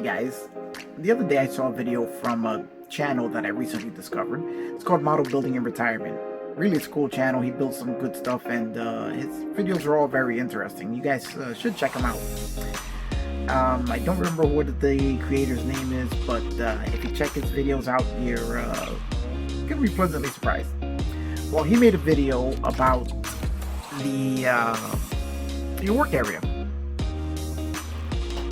Hey guys, the other day I saw a video from a channel that I recently discovered. It's called Model Building in Retirement. Really, it's a cool channel. He builds some good stuff, and his videos are all very interesting. You guys should check him out. I don't remember what the creator's name is, but if you check his videos out, you're gonna be pleasantly surprised. Well, he made a video about your work area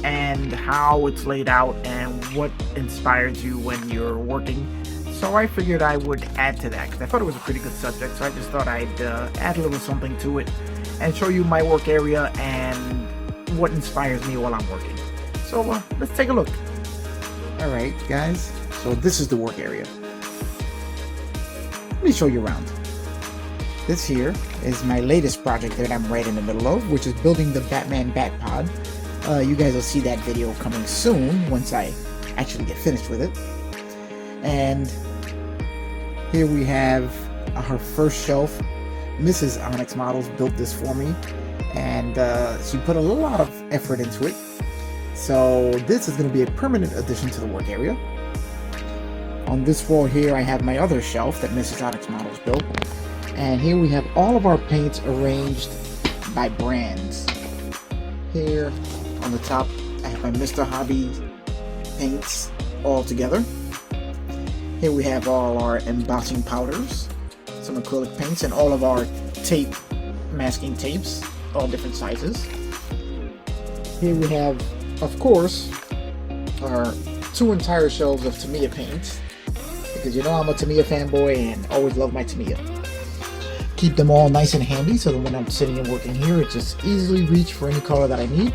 and how it's laid out and what inspires you when you're working. So I figured I would add to that because I thought it was a pretty good subject. So I just thought I'd add a little something to it and show you my work area and what inspires me while I'm working. So let's take a look. All right, guys. So this is the work area. Let me show you around. This here is my latest project that I'm right in the middle of, which is building the Batman Batpod. You guys will see that video coming soon once I actually get finished with it. And here we have her first shelf. Mrs. Onyx Models built this for me, and she put a lot of effort into it. So this is going to be a permanent addition to the work area. On this wall here I have my other shelf that Mrs. Onyx Models built. And here we have all of our paints arranged by brands. Here on the top I have my Mr. Hobby paints all together. Here we have all our embossing powders, some acrylic paints, and all of our tape, masking tapes, all different sizes. Here we have, of course, our two entire shelves of Tamiya paints, because you know I'm a Tamiya fanboy and always love my Tamiya. Keep them all nice and handy so that when I'm sitting and working here, it just easily reach for any color that I need.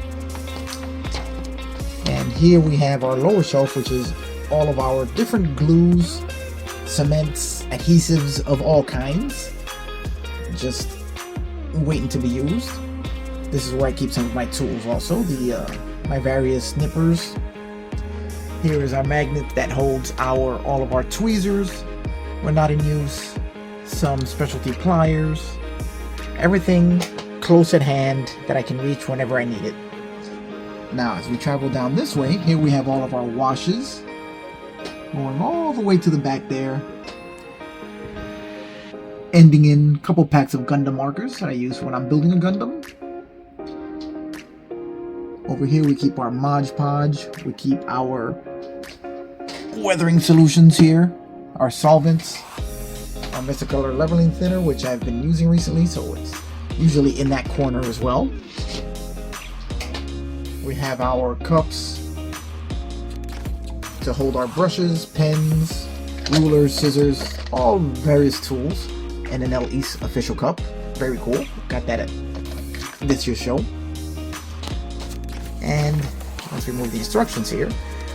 And here we have our lower shelf, which is all of our different glues, cements, adhesives of all kinds, just waiting to be used. This is where I keep some of my tools also, my various nippers. Here is our magnet that holds all of our tweezers when not in use, some specialty pliers, everything close at hand that I can reach whenever I need it. Now as we travel down this way, here we have all of our washes going all the way to the back there, ending in a couple packs of Gundam markers that I use when I'm building a Gundam. Over here we keep our Mod Podge, we keep our weathering solutions here, our solvents, our Mysticolor leveling thinner, which I've been using recently, so it's usually in that corner as well. We have our cups to hold our brushes, pens, rulers, scissors, all various tools, and an LE's official cup. Very cool. Got that at this year's show. And once we move the instructions here,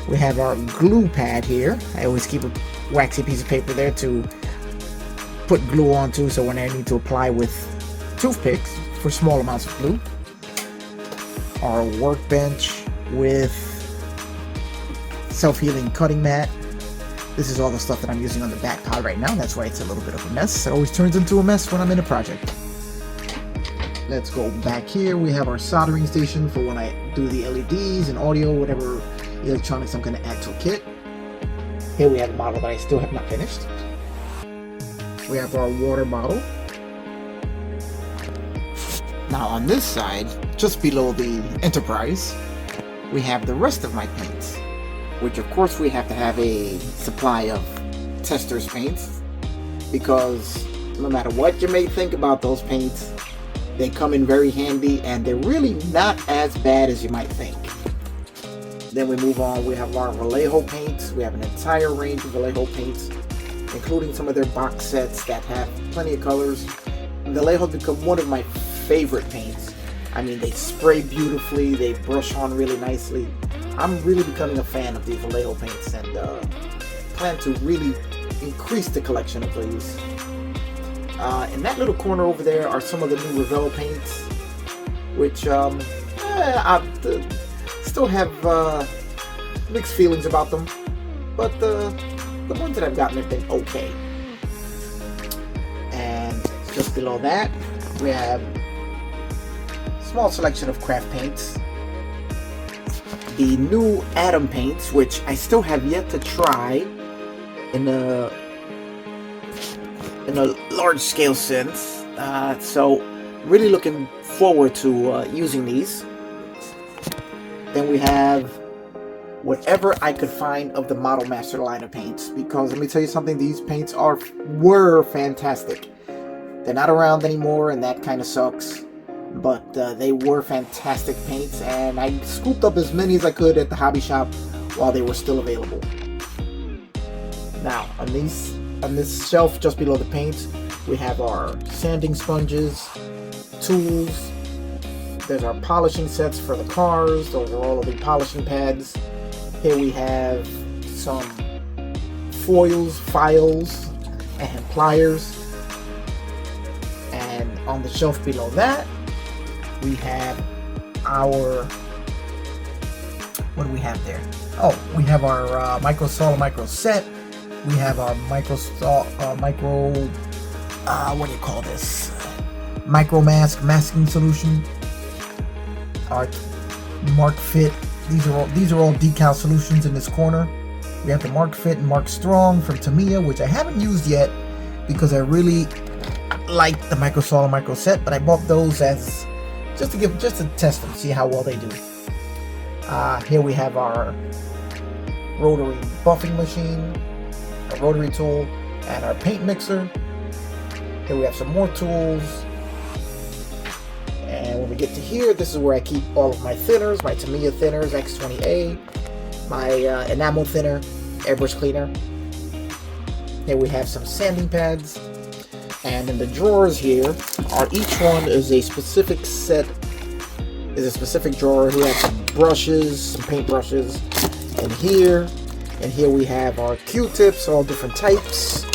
we have our glue pad here. I always keep a waxy piece of paper there to put glue onto, so when I need to apply with toothpicks for small amounts of glue. Our workbench with self-healing cutting mat. This is all the stuff that I'm using on the Batpod right now. That's why it's a little bit of a mess. It always turns into a mess when I'm in a project. Let's go back here. We have our soldering station for when I do the LEDs and audio, whatever electronics I'm going to add to a kit. Here we have a model that I still have not finished. We have our water bottle. Now on this side, just below the Enterprise, we have the rest of my paints, which of course we have to have a supply of Testors paints, because no matter what you may think about those paints, they come in very handy and they're really not as bad as you might think. Then we move on, we have our Vallejo paints. We have an entire range of Vallejo paints, including some of their box sets that have plenty of colors. Vallejo has become one of my favorite paints. I mean, they spray beautifully, they brush on really nicely. I'm really becoming a fan of these Vallejo paints and plan to really increase the collection of these. In that little corner over there are some of the new Revell paints, which I still have mixed feelings about them, but the ones that I've gotten have been okay. And just below that, we have a small selection of craft paints. the new Atom paints, which I still have yet to try in a large scale sense. So really looking forward to using these. Then we have whatever I could find of the Model Master line of paints, because let me tell you something, these paints were fantastic. They're not around anymore, and that kind of sucks, but they were fantastic paints, and I scooped up as many as I could at the hobby shop while they were still available. Now, on this shelf just below the paints, we have our sanding sponges, tools. There's our polishing sets for the cars. Those are all of the polishing pads. Here we have some foils, files, and pliers. And on the shelf below that, we have our... what do we have there? Oh, we have our Micro Solid Micro set. We have our Micro masking solution. Our Mark Fit. These are all decal solutions in this corner. We have the Mark Fit and Mark Strong from Tamiya, which I haven't used yet because I really like the Micro Solid Micro set, but I bought those as just to test them, see how well they do. Here we have our rotary buffing machine, a rotary tool, and our paint mixer. Here we have some more tools. And when we get to here, this is where I keep all of my thinners, my Tamiya thinners, X20A, my enamel thinner, airbrush cleaner. Here we have some sanding pads. And in the drawers here, each one is a specific drawer. We have some brushes, some paint brushes, and here we have our Q-tips, all different types.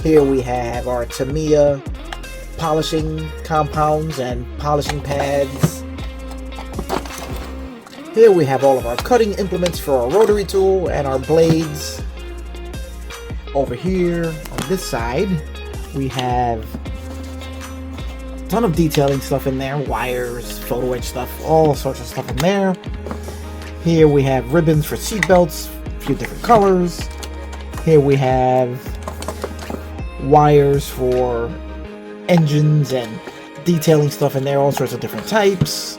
Here we have our Tamiya polishing compounds and polishing pads. Here we have all of our cutting implements for our rotary tool and our blades. Over here on this side, we have a ton of detailing stuff in there, wires, photo etch stuff, all sorts of stuff in there. Here we have ribbons for seat belts, a few different colors. Here we have wires for engines and detailing stuff in there, all sorts of different types.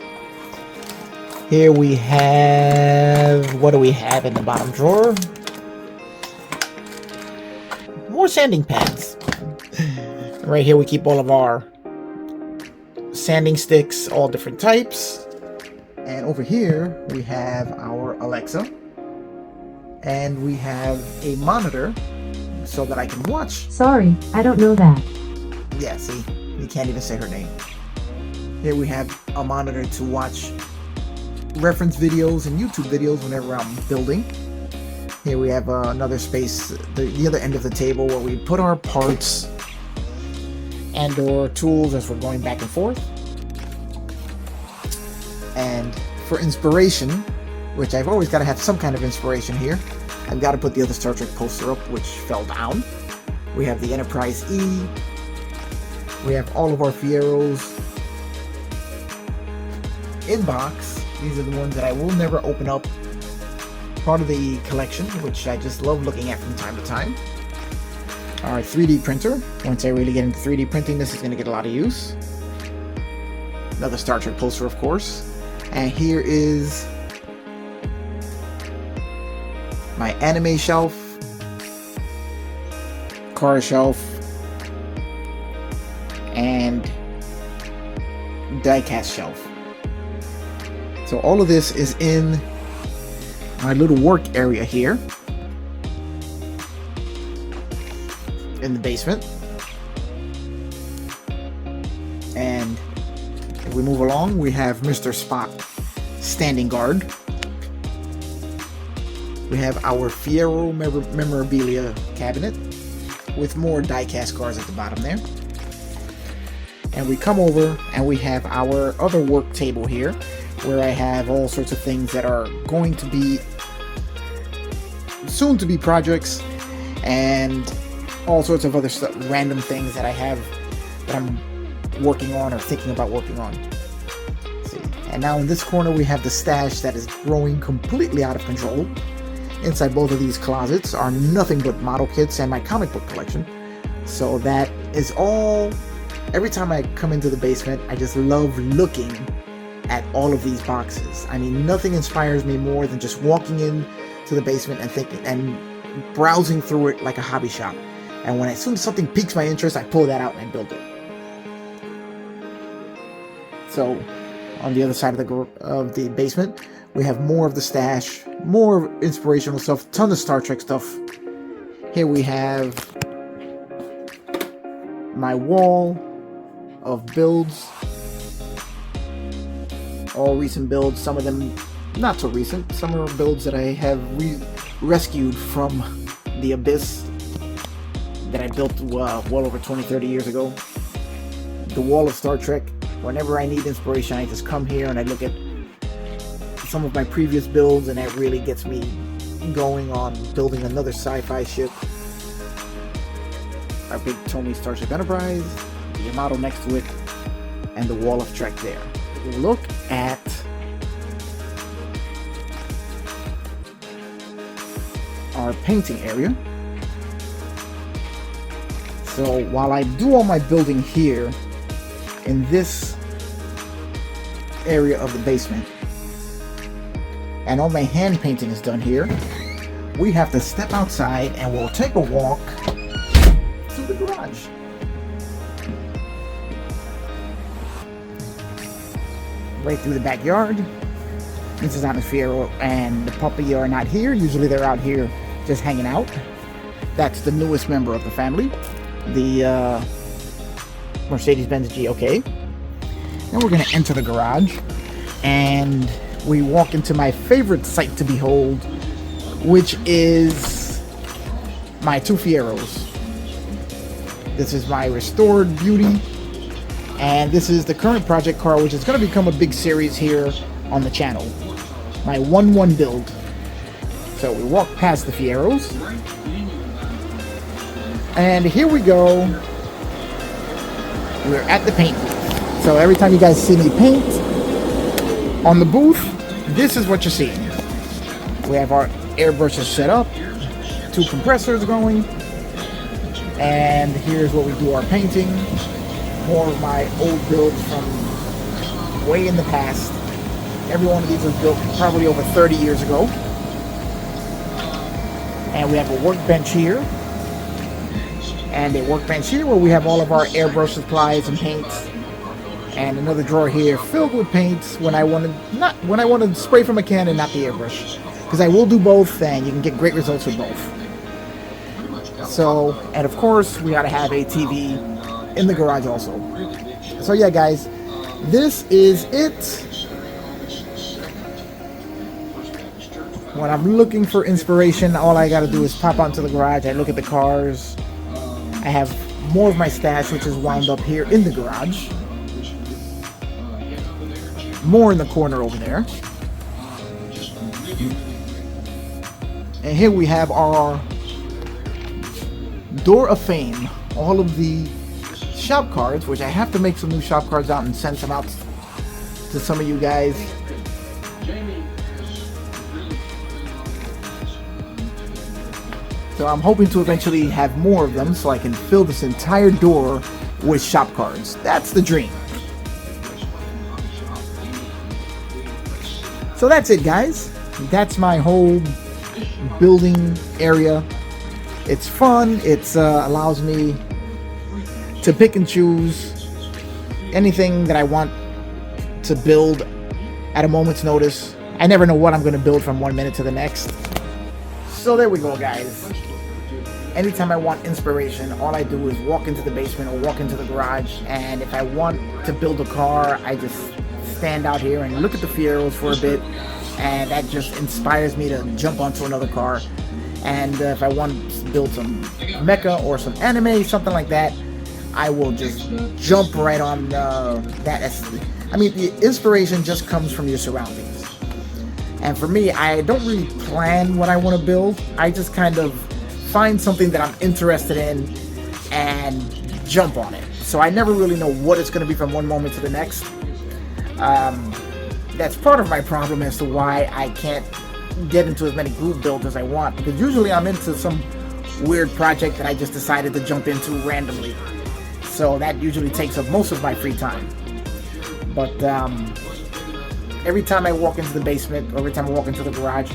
Here we have, what do we have in the bottom drawer? More sanding pads. Right here we keep all of our sanding sticks, all different types. And over here we have our Alexa, and we have a monitor so that I can watch. Sorry, I don't know that. Yeah, see, you can't even say her name. Here we have a monitor to watch reference videos and YouTube videos whenever I'm building. Here we have another space, the other end of the table, where we put our parts and or tools as we're going back and forth. And for inspiration, which I've always got to have some kind of inspiration here, I've got to put the other Star Trek poster up, which fell down. We have the Enterprise E. We have all of our Fieros in box. These are the ones that I will never open up. Part of the collection, which I just love looking at from time to time. Our 3D printer. Once I really get into 3D printing, this is going to get a lot of use. Another Star Trek poster, of course. And here is my anime shelf, car shelf, and die-cast shelf. So all of this is in my little work area here in the basement. And if we move along, we have Mr. Spock standing guard. We have our Fiero memorabilia cabinet with more die-cast cars at the bottom there. And we come over and we have our other work table here, where I have all sorts of things that are going to be soon to be projects, and all sorts of other stuff, random things that I have that I'm working on or thinking about working on. Let's see. And now in this corner we have the stash that is growing completely out of control. Inside both of these closets are nothing but model kits and my comic book collection. So that is all. Every time I come into the basement, I just love looking at all of these boxes. I mean, nothing inspires me more than just walking in to the basement and thinking and browsing through it like a hobby shop. And as soon as something piques my interest, I pull that out and I build it. So on the other side of the basement, we have more of the stash, more inspirational stuff, ton of Star Trek stuff. Here we have my wall of builds, all recent builds, some of them not so recent, some are builds that I have rescued from the abyss that I built well over 20-30 years ago. The wall of Star Trek. Whenever I need inspiration, I just come here and I look at some of my previous builds, and that really gets me going on building another sci-fi ship. Our big Tomy Starship Enterprise, the Yamato next to it, and the Wall of Trek there. Look at our painting area. So while I do all my building here in this area of the basement, and all my hand painting is done here, we have to step outside and we'll take a walk to the garage. Right through the backyard. Mrs. Atmosphere and the puppy are not here. Usually they're out here just hanging out. That's the newest member of the family, the Mercedes-Benz GOK. Now we're going to enter the garage and we walk into my favorite sight to behold, which is my two Fieros. This is my restored beauty, and this is the current project car, which is going to become a big series here on the channel. My 1-1 build. So we walk past the Fieros, and here we go. We're at the paint booth. So every time you guys see me paint on the booth, this is what you're seeing. We have our airbrushes set up, 2 compressors going, and here's where we do our painting. More of my old builds from way in the past. Every one of these was built probably over 30 years ago. And we have a workbench here, and a workbench here where we have all of our airbrush supplies and paints, and another drawer here filled with paints when I want to spray from a can and not the airbrush, because I will do both and you can get great results with both. So, and of course we gotta have a TV in the garage also. So yeah guys, this is it. When I'm looking for inspiration, all I gotta do is pop onto the garage. I look at the cars. I have more of my stash, which is wound up here in the garage. More in the corner over there. And here we have our Door of Fame. All of the shop cards, which I have to make some new shop cards out and send some out to some of you guys. So I'm hoping to eventually have more of them so I can fill this entire door with shop cards. That's the dream. So that's it guys. That's my whole building area. It's fun. It allows me to pick and choose anything that I want to build at a moment's notice. I never know what I'm going to build from one minute to the next. So there we go guys. Anytime I want inspiration, all I do is walk into the basement or walk into the garage, and if I want to build a car, I just stand out here and look at the Fieros for a bit, and that just inspires me to jump onto another car. And if I want to build some mecha or some anime, something like that, I will just jump right on that. I mean, the inspiration just comes from your surroundings. And for me, I don't really plan what I want to build. I just kind of find something that I'm interested in and jump on it. So I never really know what it's going to be from one moment to the next. that's part of my problem as to why I can't get into as many group builds as I want, because usually I'm into some weird project that I just decided to jump into randomly. So that usually takes up most of my free time. But every time I walk into the basement, or every time I walk into the garage,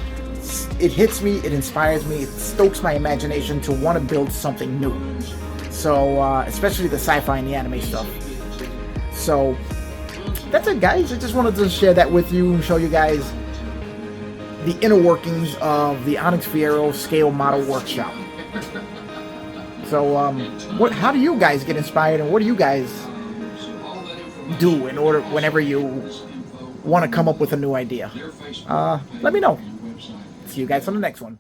it hits me, it inspires me, it stokes my imagination to want to build something new. So, especially the sci-fi and the anime stuff. So, that's it, guys. I just wanted to share that with you and show you guys the inner workings of the Onyx Fiero Scale Model Workshop. So, how do you guys get inspired, and what do you guys do in order whenever you want to come up with a new idea? Let me know. See you guys on the next one.